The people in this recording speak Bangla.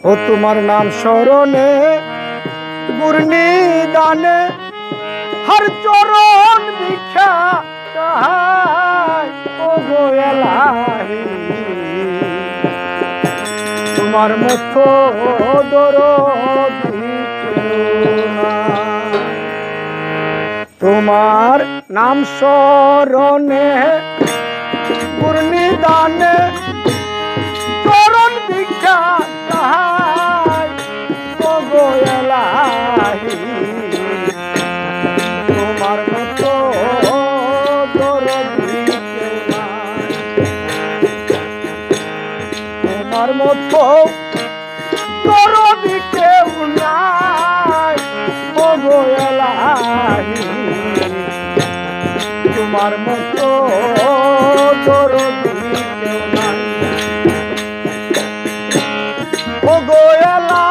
ও তোমার নাম স্মরণে গুরনি দানে হর চরণ ভিক্ষা চাহাই ও গো এলাহি তোমার মতো দরদি কেউ নাই। তোমার নাম স্মরণে গুরনি দানে চরণ ভিক্ষা চাহাই ও গো এলাহি তোমার মতো দরদি কেউ নাই। তোমার মতো দরদি কেউ নাই ও গো এলাহি তোমার মতো দরদি কেউ নাই ও গো এলাহি।